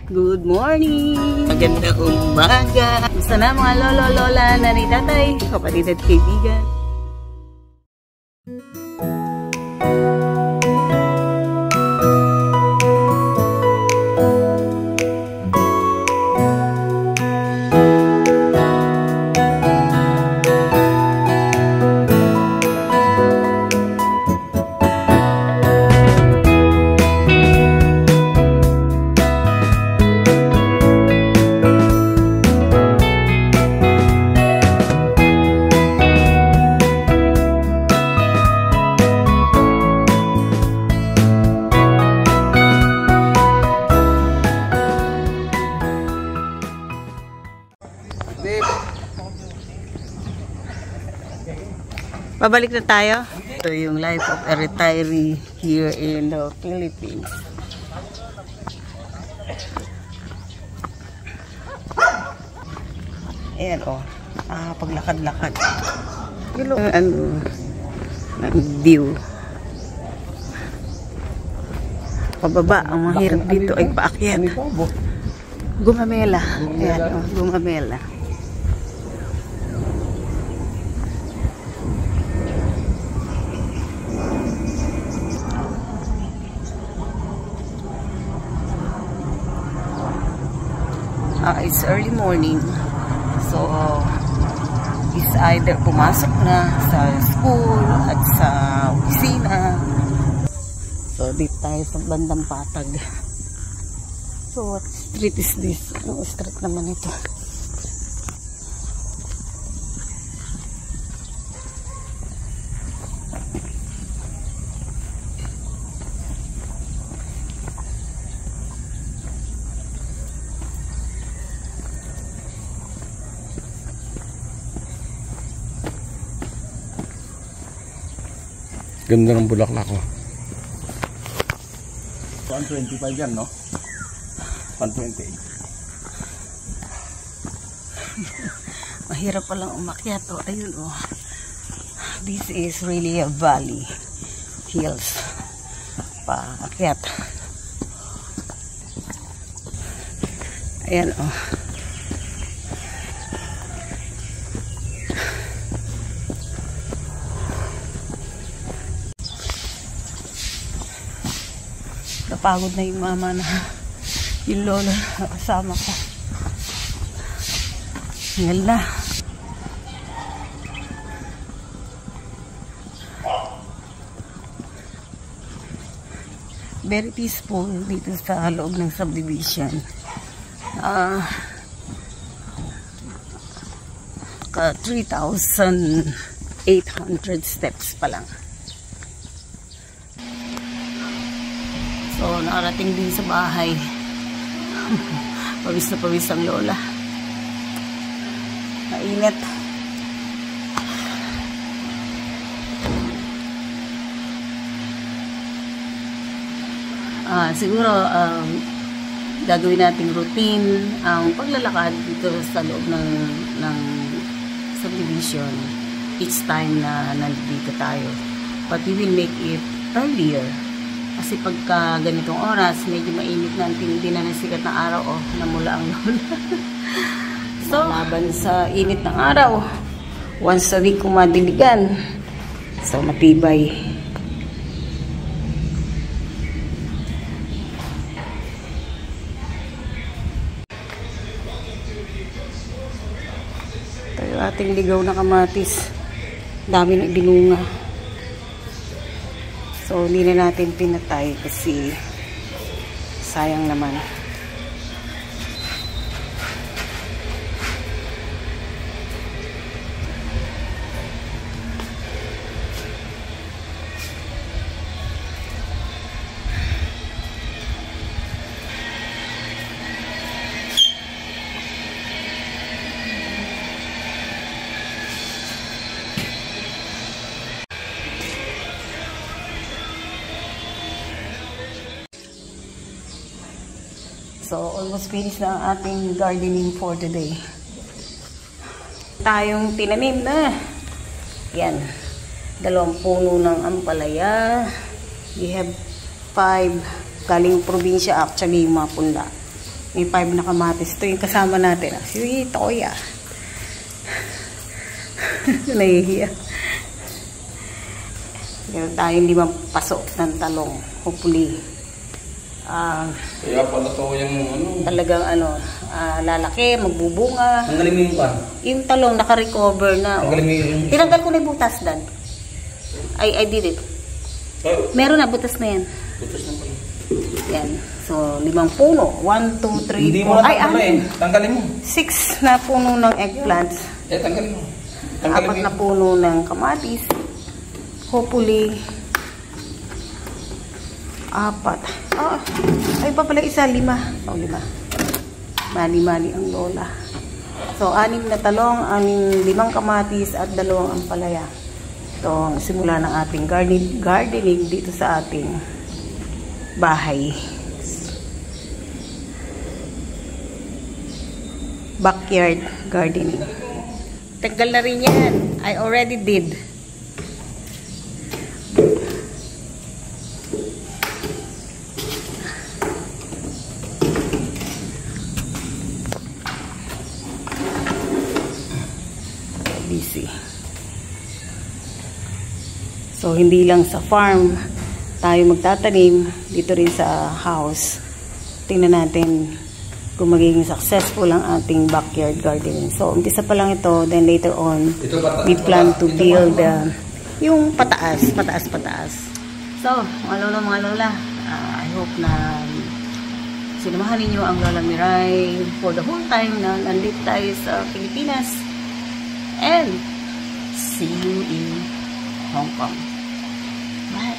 Good morning! Magandang umaga! Gusto na mga lolo, lola, nanay, tatay, kapatid at kaibigan. Pabalik na tayo. Ito yung life of a retiree here in the Philippines. Ayan o. Paglakad-lakad. Ano, view. Pababa. Ang mahirap dito ay paakyat. Gumamela. Ayan o, gumamela. It's early morning, so it's either pumasok na sa school at sa opisina. So dito tayo sa bandang Patag. So what street is this? Anong street naman ito? Ganda ng bulaklak ko. 125 yan, no? 128. Mahirap palang umakyat. O, ayun o. This is really a valley. Hills. Paakyat. Ayan o. Napagod na yung mama na yung lola na kasama ko. Ngayon na. Very peaceful dito sa loob ng subdivision. 3,800 steps pa lang. So, nakarating din sa bahay. Pawis na pawis ang lola. Mainit. Siguro, gagawin nating routine ang paglalakad dito sa loob ng subdivision each time na nandito tayo. But we will make it earlier. Kasi pagka ganitong oras, medyo mainit na, hindi na nasikat ng araw, namula ang lola. So, laban sa init ng araw, once a week kung madiligan. So, matibay. Ito yung ating ligaw na kamatis. Dami na binunga. So, hindi na natin pinatay kasi sayang naman. So, almost finished na ang ating gardening for today. Tayong tinanim na. Yan. 2 puno ng ampalaya. We have 5 galing probinsya, actually yung mga punla. May 5 na kamatis. Ito yung kasama natin. Si Toya. Nahihiya. Meron tayong 5 paso ng talong. Hopefully. Kaya pala to yung talagang lalaki, magbubunga. Tanggalin mo yung pan. Yung talong naka-recover na. Tanggalin mo yung... Tinanggal ko na yung butas, Dan. I did it. Meron na, butas na yan. Butas na pala. Yan. So, 5 puno. 1, 2, 3, 4. Hindi mo natanggalin. Tanggalin mo. 6 na puno ng eggplants. Tanggalin mo. 4 na puno ng kamatis. Hopefully, 4. Ay pa pala isa, 5. 5. Mali-mali ang lola. So, 6 na talong, 5 kamatis, at 2 ampalaya. Ito, simula ng ating gardening dito sa ating bahay. Backyard gardening. Tagal na rin yan. I already did. Busy. So, hindi lang sa farm tayo magtatanim, dito rin sa house. Tingnan natin kung magiging successful ang ating backyard gardening. So, umpisa pa lang ito, then later on, we plan to build yung pataas. So, mga lola, I hope na sinamahan ninyo ang Lola Miray for the whole time na nandito tayo sa Pilipinas. And see you in Hong Kong. Bye!